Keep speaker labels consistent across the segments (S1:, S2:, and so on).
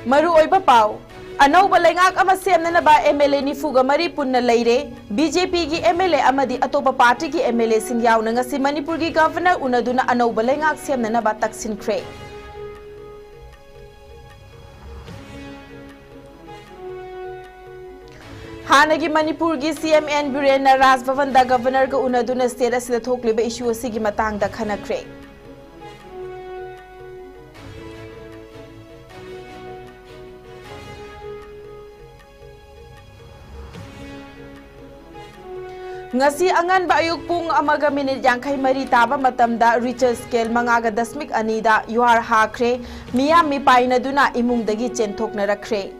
S1: Maru oiba pau Anauba lengak ama semnanaba MLA nifuga mari punna leire BJP gi MLA amadi atopa party gi MLA sing yauna ngasi Manipur gi governor unaduna anauba lengak semnanaba taksinkhre Hanagi Manipur gi CMN Birena Raj Bhavan da governor ga unaduna state asida thokliba issue asigi matang da khanakre Ngasi angan ba ayuk pung amaga minute yangkai mari taba matamda Richter scale mangaga dasmik anida yuar hakre miyam mi paina duna imung dagi chenthok na rakre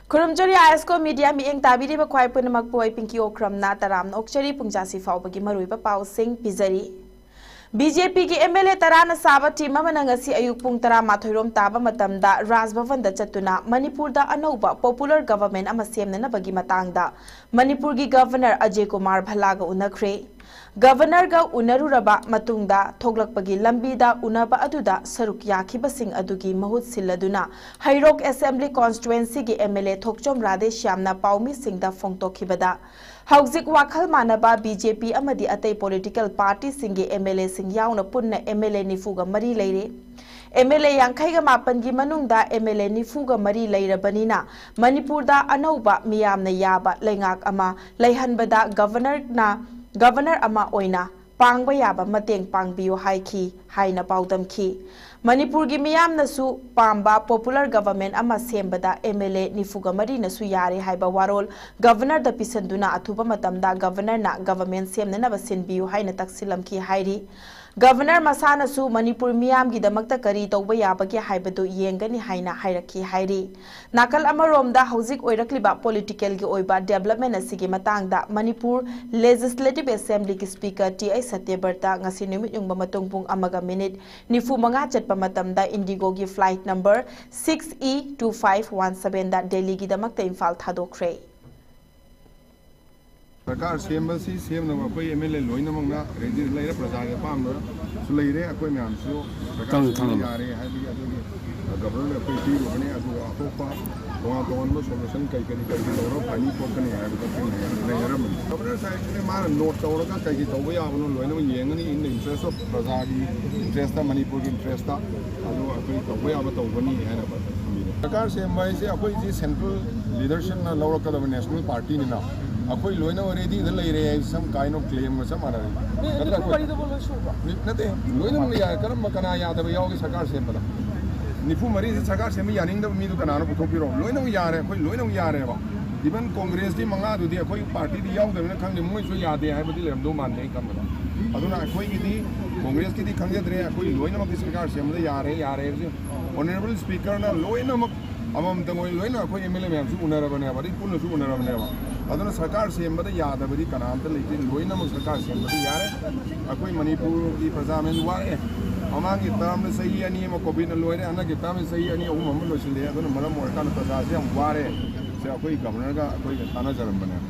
S1: Kurumjari ISCOM media mi eng tabiri ba khwai punamak poi pinki okram na taram okchari pungjasi fawbagi marui ba pau sing pizari BJP की MLA तराना साबा team मनंगसी अयुक पुंग तरा माथोइरोम ताबा मतमदा राज भवन दा चतुना मणिपुर दा अनौबा popular government अमा सेमना बगी मतांगदा मणिपुर की governor Ajay Kumar भलागा उनखरे governor गा उनरुरबा मतुंगदा थोगलकपगी लंबीदा उनबा अदुदा सरुक याखिबसिंग अदुगी महुत सिल्लदुना हैरोक असेंबली कॉन्स्टिट्युएंसी की MLA थोकचोम राधेश श्यामना पाउमी सिंगदा फोंगतोखिबदा हौजिक वाखल मानबा BJP अमदी अतै पॉलिटिकल पार्टी सिंगे MLA सिंग याउना पुन्ना MLA निफुगा मरी लेरे MLA यांखैगा मापन की मनुंगदा MLA निफुगा मरी लेरबनिना मणिपुर दा अनौबा मियामना याबा लेंगाक अमा लेहनबदा गवर्नर अमा ओइना पांगबा याबा मतेंग पांगबियो हाइखी हाइना पाउदमखी मणिपुर की मियामनसु पांबा पॉपुलर गवर्नमेंट अमा सेमबदा MLA निफुगा मरी नसु यारे हाइबा वारोल गवर्नर द पिसंदुना अथुबा मतमदा गवर्नर ना गवर्नमेंट सेमनना बसिनबियो हाइना तक्सिलमखी हाइरी गवर्नर मसानसु मणिपुर मियाम की दमकता करी तौबा याबगे हाइबदु येंगनी हाइना हाइरखी हाइरी नाकल अमरोमदा हौजिक ओइरक्लिबा पॉलिटिकल की ओइबा डेवलपमेंट असिगी मतांगदा मणिपुर लेजिस्लेटिव असेंबली की speaker TI सत्यबर्ता ngasi numit yung mamatong pung amaga minute nifu mga chatpa matamda Indigo की फ्लाइट नंबर 6E2517 दा दिल्ली की दमकता इम्फाल थादोखरे
S2: सरकार सेमबसी सेमनबा कोई MLA लोइनमंगना रेडी लेरे प्रजा के पामनो सुलेरे अकोय म्यामसु सरकार यारे हाइबी अदुगी गवर्नर कोई टी रोने अदु अतोपा दोन सोल्यूशन कई तौर फानी पोकने लेरम गवर्नर साइड ने मान नोट तौरगा कई तौब याबनो लोइनम येंगनी इन द इंटरेस्ट ऑफ प्रजा की इंटरेस्ट मणिपुर की इंटरेस्ट अदु अकोय तौब याब तौबनी हैना सरकार सेमबाई से अकोय जी सेंट्रल लीडरशिप ना लौरकदब नेशनल पार्टी ने ना अकोई लोइना ऑलरेडी इधर ले रहे हैं सम काइंड ऑफ क्लेम में सब आ रहा है नते लोइना में यार करम मकना याद है याओ की सरकार से पता निफु मरी से सरकार से में यानिंग द मीदु कनानो पुथो पिरो लोइना में यार है कोई लोइना में यार है बा इवन कांग्रेस दी मंगा दुदी अकोई पार्टी दी याओ दने खंग मोय सो याद है बदी लेम दो मान नहीं कम बता अदुना अकोई की दी कांग्रेस की दी खंग दरे अकोई लोइना में सरकार से में यार है ऑनरेबल स्पीकर ना लोइना में अमम तंगोय लोइना अकोई MLA में सु उनरबने बदी पुन सु उनरबने बा अदुना सरकार सेमबदा यादबदी कनामत लेते लोइना म सरकार सेमबदा यारे अकोई मणिपुर की प्रजा में वाए अमांगी तर्म सही अनि म कोविड लोइरे अना की तर्म सही अनि अहु मम लोसिले अदुना मरम मोरकान प्रजा से हम वारे से अकोई गवर्नर का अकोई थाना जरम बने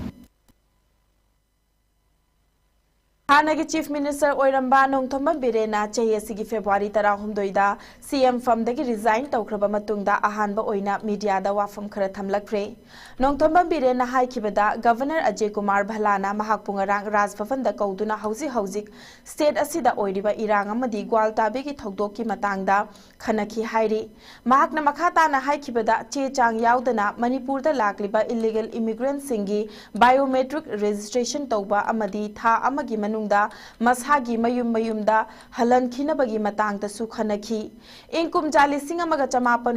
S1: हानगी चीफ मिनिस्टर ओइरंबा नोंथोंबम बिरेना चाहिए की फेब्रुआरी 13 CM फमदगी रिजाइन तौख्रबा मतुंगदा अहानबा ओइना मीडियादा वाफम खरा थमलक्रे नोंथोंबम बिरेना हाइखिबदा गवर्नर अजय कुमार भलाना महाक पुंगरांग राजभवन दा कौदुना हौजिक स्टेट असिदा ओइरिबा इरांग अमदी ग्वालताबे की थौदोक की मतंगदा खनखी हाइरी महाकना मखाताना हाइखिबदा चे चांग यावदना मणिपुर दा लाक्लिबा इलीगल इमिग्रेंट सिंगी बायोमेट्रिक रजिस्ट्रेशन तौबा अमदी था अमगी मसागी मयुमदा हलन खिनबगी मतंगदसु खनखी इंकुमजा 1954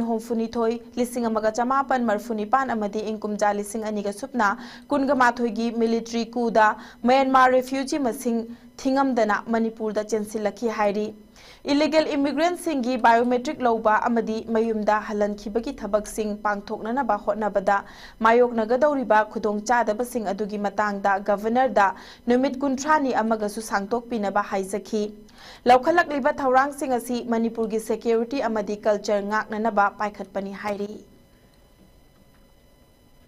S1: 1954 अमदी इंकुमजा 2002 सुपना कुनगमाथोगी मिलिट्री कूदा म्यांमार रेफ्यूजी मसिंग थिंगमदना मणिपुर दा चेंसिलखी हाइरी इलीगल इमिग्रेंट सिंगी बायोमेट्रिक लौबा अमदी मयुमदा हलनखिबगी थबकसिंग पांगथोकननबा होटनबदा मायोकनगदौरिबा खुदोंचादबसिंग अदुगी मतंगदा गवर्नर दा नुमित कुंथ्रानी अमगसु सांगतोकपिनबा हाइजखी लौखलकलिबा थौरांगसिंग असि मणिपुर की security अमदी culture पाइखटपनी हाइरी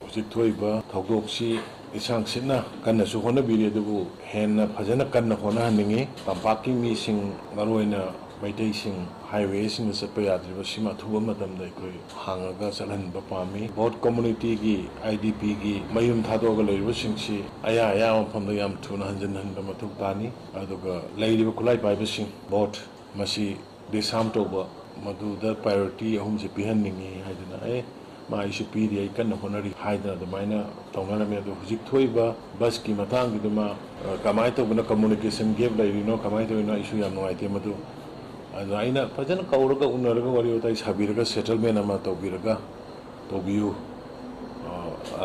S3: हुजिक थोइबा थौदोकसी isang sina kanna su hona biri dubu henna phajana kanna hona haningi tampaki mi sing maroina maitei sing highway sing satpa yadriba sima thuba matamda koi hangaga salan ba pami vote community gi idp gi mayum thadoga leiba singsi aya aya mafamda yam thuna hanjan hanba mathuk tani aduga leiba kulai paiba sing vote masi desam toba maduda priority ahum se pihan ningi haidana ma isu piri ai kan honari haidana damaina tongana me do hujik thoiba bus ki matang gi duma kamai to buna communication gap lai no kamai to no isu yam ngai te madu aina pajan kauraga unaraga wari utai sabiraga settlement ama to biraga to biu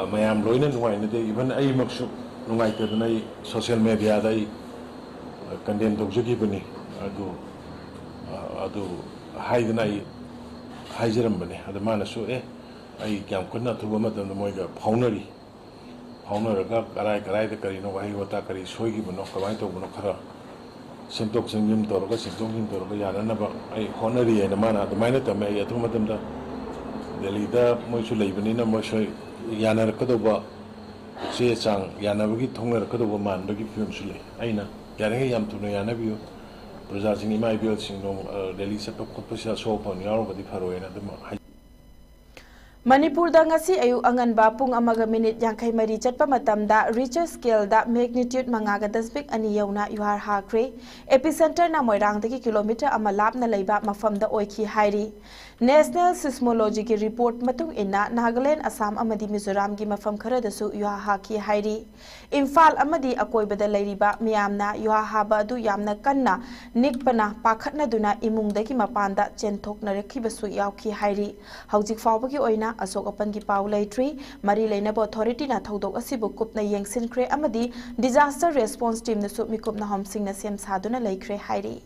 S3: mayam loina nuai ne de even ai maksu nungai te nai social media dai condemn to jigi bani adu haidana ai haijaram bane adamana so ai kyam kunna thuba matam da moiga faunaraga karai da kari no wahi wata kari soigi bano kamai to bano khara sentok sengjim toroga sentok jim toroga yana na ba ai honari ena mana da maina ta mai atu matam da delhi da moi su leibani na moi so yana rakado ba se chang yana bagi thonga rakado ba man bagi film su le aina yana yam tu no yana biu praja sing imai biu sing no delhi se to khop sa so phon yaro ba di pharo ena da
S1: Manipur da ngasi ayu anganba pung amaga minute yangkai mari chatpa matamda Richter scale da magnitude mangaga dasbik ani yauna yuhar hakre epicenter na moirang dagi kilometer ama lapna leiba mafam da oiki hairi National Seismology ki report matung inna Nagaland Assam amadi Mizoram gi mafam khara dasu yuha haki hairi Imphal amadi akoi bada leiriba miyamna yuha haba adu yamna kanna nikpana pakhatna duna imung dagi mapanda chenthok na rakhibasu yauki hairi haujik fawbagi oina Asok Apan ki pau leitri mari leinaba authority na thodok asibu kupna yengsinkre amadi disaster response team na submi kupna homsing na sem saduna leikre hairi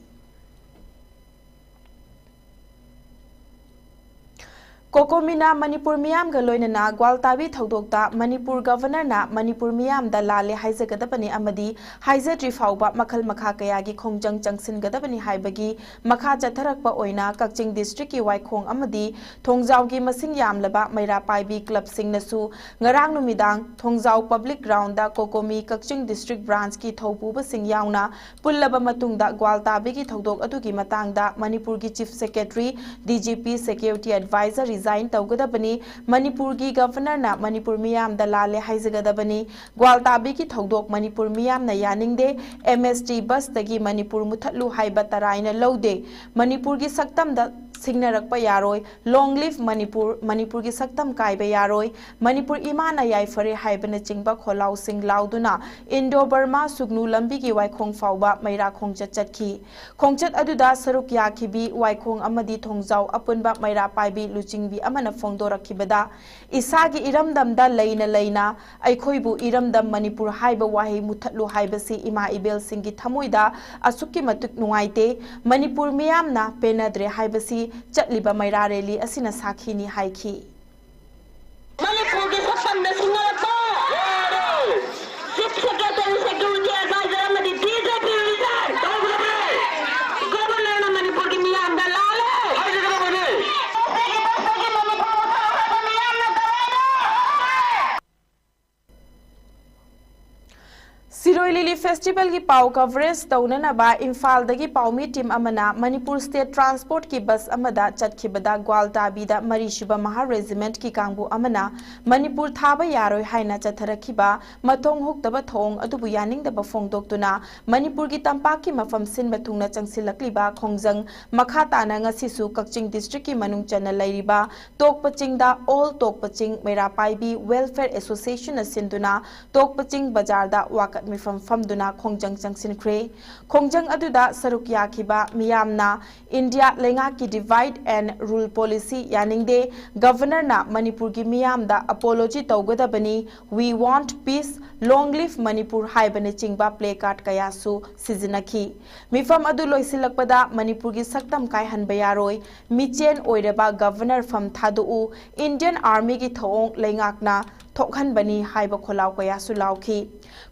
S1: Kokomina Manipur Miyam ga loina na Gwaltabi thodokta Manipur governor na Manipur Miyam da lale haizagadabani amadi haizatri fawba makhal makha kaya gi khongjang changsin gadabani haibagi makha chatharakpa oina Kakching district ki Waikhong amadi Thongjaw gi masing yamlaba Maira Paibi club sing nasu ngarang numidang Thongjaw public ground da Kokomi Kakching district branch ki thopuba sing yauna pullaba matungda Gwaltabi gi thodok adugi matangda Manipur gi chief secretary DGP security advisor resign tawgadabani Manipur gi governor na Manipur Miyam da lale haizagadabani Gwaltabi ki thodok Manipur Miyam na yaningde MST bus tagi Manipur muthatlu haiba taraina laude Manipur gi saktam da signarakpa yaroi long live Manipur gi saktam kaiba yaroi Manipur imana yaifare haibana chingba kholau sing lauduna Indo Burma sugnu lambi gi Waikhong fawba Maira khongchat chatki khongchat aduda saruk yakhibi Waikhong amadi Thongjaw apunba Maira paibi luchingbi amana phongdorakhibada isagi iramdamda leina aikhoibu iramdam Manipur haiba wahi muthatlu haibasi ima ibel singi thamoida asukki matuk nuaite Manipur miyamna penadre haibasi chatliba Maira rally asina sakhini haiki
S4: Manipur ki sakam na singalapa chief secretary security advisor amadi DGP resign governor na Manipur ki miyam da lale
S1: Siroi Lili Festival ki pau coverage taunana ba Imphal dagi paumi team amana Manipur State Transport ki bus amada chatkhibada Gwaltabi da Marishiba Maha Regiment ki kangbu amana Manipur thaba yaroi haina chatharakhiba mathong huktaba thong adubu yaning da bafongdoktuna Manipur ki tampak ki mafam sin bathungna changsilakliba khongjang makha tana ngasisu Kakching district ki manung chana lairiba Tokpaching da All Tokpaching Maira Paibi Welfare Association asinduna Tokpaching bazar da wakat mifam famduna khongjang changsinkre khongjang aduda saruk yakhiba miyamna India lenga ki divide and rule policy yaningde governor na Manipur gi miyamda apology tawgadabani we want peace long live Manipur haibane chingba play card kayasu sizinaki mifam adu loisilakpada Manipur gi saktam kai hanba yaroi michen oireba governor fam thadu Indian army gi thong lengakna थोकहनबनी हाइबा खोलाव कयासु लाउखी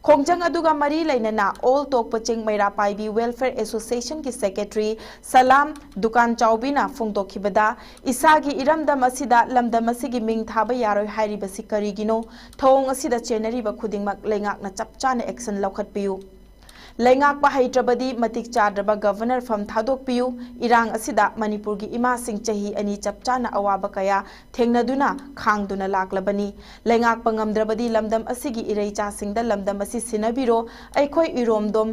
S1: खोंजंग अदुगा मरी लेनना all टोक पचिंग मैरा पाइबी welfare association की secretary सलाम दुकान चाउबीना फोंदोखिबदा इसागी इरमदम असिदा लमदम असिगी Ming थाबा यारोय हाइरिबसि करिगिनो थोंग असिदा चेनरिबा खुदिंगमक लेंगाकना चपचाना action लौखटपियु लेंगाकपा हैट्रबदी मतिक चाद्रबा governor फम थादोकपियु इरांग असिदा Manipur की इमा सिंह चही अनि चपचाना अवाबा कया थेंगनदुना खांगदुना लाकलबनी लेंगाकपा ngamद्रबदी लमदम असिगी इरैचा सिंगदा लमदम असि सिनबिरो ऐखोय इरोमदोम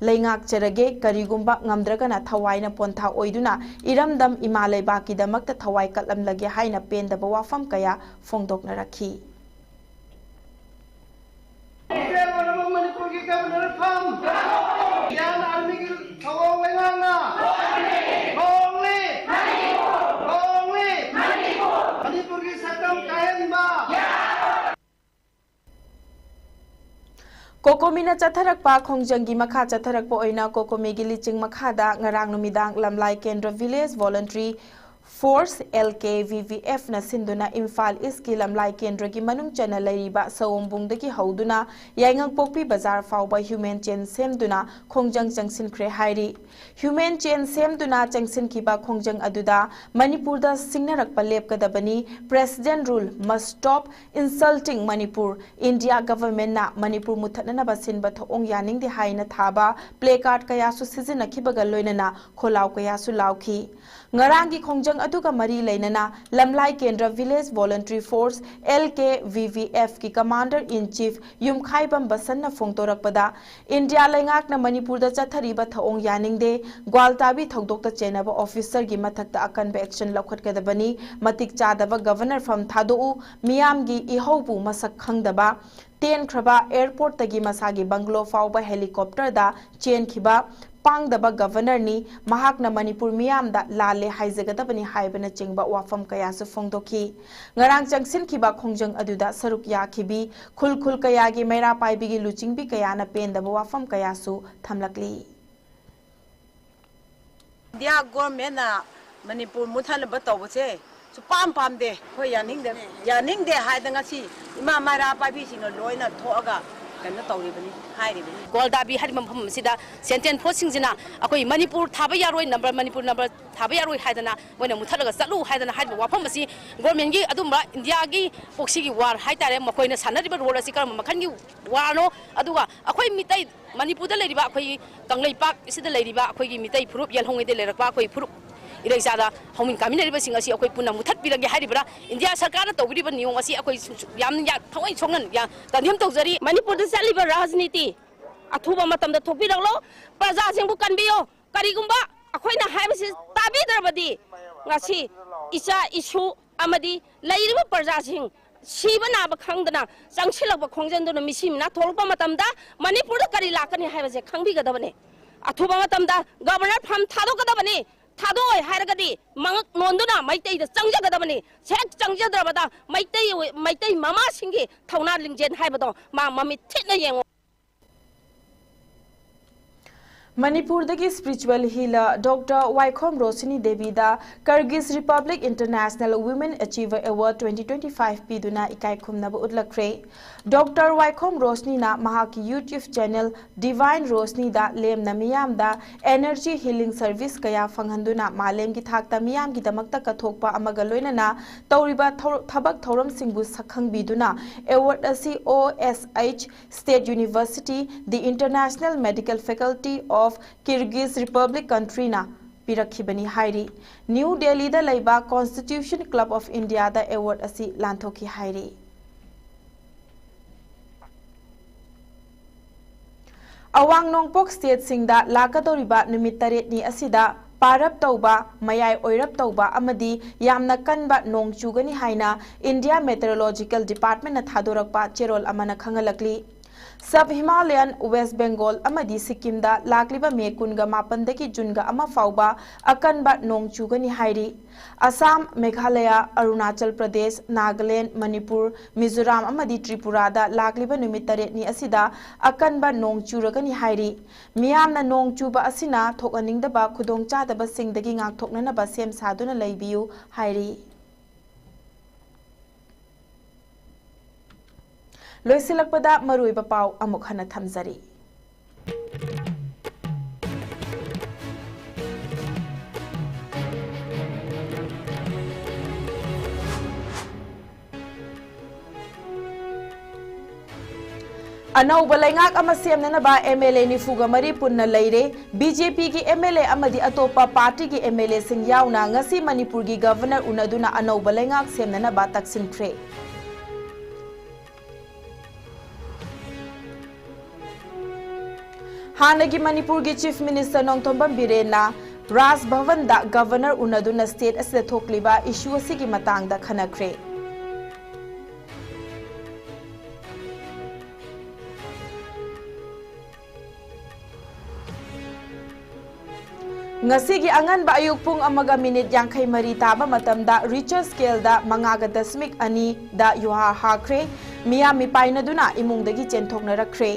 S1: लेंगाक चरगे करिगुंबा ngamद्रगना थवाइना पोंथा ओइदुना इरमदम इमा लेबाकीदमक्ता थवाइ कलमलगे हाइना पेंदबा वाफम कया फोंदोकनरखी कोकोमीना चथरकपा खोंजंगी मखा चथरकपा ओइना कोकोमीगी lynching मखादा ngarang numidang lamlai kendra village voluntary force LKVVF na sinduna Imphal East ki lamlai kendra ki manung chana lairiba sawombung daki hauduna yaingang pokpi bazar fauba human chain semduna khongjang changsin khre hairi human chain semduna changsin kiba khongjang aduda Manipur da singnarakpa lepkadabani president rule must stop insulting Manipur India government na Manipur muthanana basinba thong yaning de haina thaba placard kaya su sizina kibaga loinana kholaw kaya su lauki ngarangi khongjang aduga mari leinana lamlai kendra village voluntary force LKVVF ki commander in chief yumkhaibam basanna phongtorakpada India lengak na Manipur da chathariba thaong yaningde gwaltabi thodokta chenaba officer gi mathakta akanba action laukhatkadabani matik chadaba governor from thadou miyamgi ihobu masak khangdaba ten khraba airport tagi masagi banglo fauba helicopter da chen khiba पांगदबा governor नि महाकना मणिपुर मियामदा लाले हाइजगदबनी हाइबना चिंगबा वाफम कयासु फोंदोखी ngarang changsin khiba khongjang aduda saruk ya khibi khul kayagi मेरा पाइबिगी लुचिंगबी कयाना पेंदबा वाफम कयासु थमलकली
S5: India government ना मणिपुर मुथानबा तौबसे सुपाम पामदे खो यानिंगदे हाइदंगासी इमा मेरा पाइबी सिनो लोइना थोअगा कन्ना तौरिबनी हाइरिबनी
S6: गोलदाबी हरि मफम सिदा सेंटेन फोसिंगजिना अखोई मणिपुर थाबा यारोय नंबर मणिपुर नंबर थाबा यारोय हाइदना मोइना मुथलगा चलु हाइदना हाइबा वाफम असि गवर्नमेंट गी अदुमबा इंडिया गी पोक्सी गी वार हाइतारे मखोइना सानरिबा रोल असि करम मखन गी वारनो अदुगा अखोई मितै मणिपुर दा लेरिबा अखोई कंगलै पाक इसिदा लेरिबा अखोई गी मितै फुरुप यलहोंगै दे लेरकपा अखोई फुरुप इरेजादा हमिन कामिनरिबा सिंग असि अखोई पुना मुथत पिरगे हारिबरा इंडिया सरकार ना तौबिरिबा नियम असि अखोई याम या थवै सोंगन या तनियम तौजरी मणिपुर दा चलिबा राजनीति अथुबा मतम दा थोपिरलो प्रजा सिंगबु कनबियो करिगुंबा अखोइना हाइबसि ताबिदरबदी ngasi isa isu amadi lairiba प्रजा सिंग सिबा नाबा खंगदना चंगसिलबा खोंजनदुना मिसिमना थोलपा मतमदा मणिपुर दा करि लाकनि हाइबसे खंबिगदबने अथुबा मतमदा गवर्नर फम थादोगदबने थादोय हारगदी मंगक नोंदुना मैतै दा चंगजगदबनी सेक चंगजद्रबदा मैतै मामा सिंगी थौना लिंजेन हाइबदो मा ममि थिना येंगो
S1: मणिपुर दगी spiritual healer doctor Waikhom Roshni Devi दा Kyrgyz Republic International Women Achiever Award 2025 पीदुना इकाई खुमनब उतलखरे डॉक्टर वाइखोम रोशनी ना महाकी यूट्यूब चैनल डिवाइन रोशनी दा लेम नमियाम दा एनर्जी हीलिंग सर्विस कया फंगहंदुना मालेम की थाकता मियाम की दमकता कथोकपा अमगा लोइनना तौरिबा थबक थौरम सिंगबु सखंगबिदुना अवार्ड असि OSH state university the international medical faculty of Kyrgyz Republic country na pirakibani hairi New Delhi da laiba Constitution Club of India da award asi lanthoki hairi Awang Nongpok state singda lakadoriba numit taret ni asida parap tauba mayai oirap tauba amadi yamna kanba nong chugani haina India Meteorological Department na thadorakpa cherol amana khangalakli Sub Himalayan West Bengal amadi Sikkim da lakliba me kunga mapandaki junga ama fauba akanba nong chugani hairi Assam Meghalaya Arunachal Pradesh Nagaland Manipur Mizoram amadi Tripura da lakliba numit taret ni asida akanba nong churagani hairi miyamna nong chuba asina thokaningdaba khudongchadaba singdagi ngak thoknanaba sem saduna leibiu hairi लोइसिलक्पदा मरुइबा पाउ अमुक हना थमजरी अनौब लेंगाक अमा सेमननबा MLA निफुगा मरी पुन्ना लेरे BJP की MLA अमदी अतोपा party की MLA Singh यावना ngasi Manipur की governor उनदुना अनौब लेंगाक सेमननबा तकसिनख्रे हानगी Manipur की चीफ मिनिस्टर नोंगथोंबम बिरेना राज भवन दा गवर्नर उनदुना स्टेट असले थोकलिबा issue असिगी मतंगदा खनख्रे ngasi gi angan ba ayuk pung amaga minute yangkhai mari taba matamda Richter scale da mangaga dasmik ani da yuha hakre miya mi paina duna imung dagi chenthokna rakre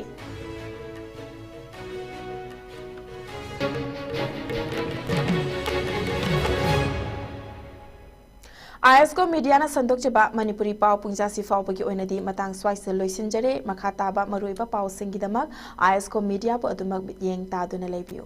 S1: ISCOM media na sandok chaba Manipuri pau pungja si fau bagi oinadi matang swai se loisinjare makha taba maruiba pau singidamak ISCOM media po adumak yeng ta duna lebiu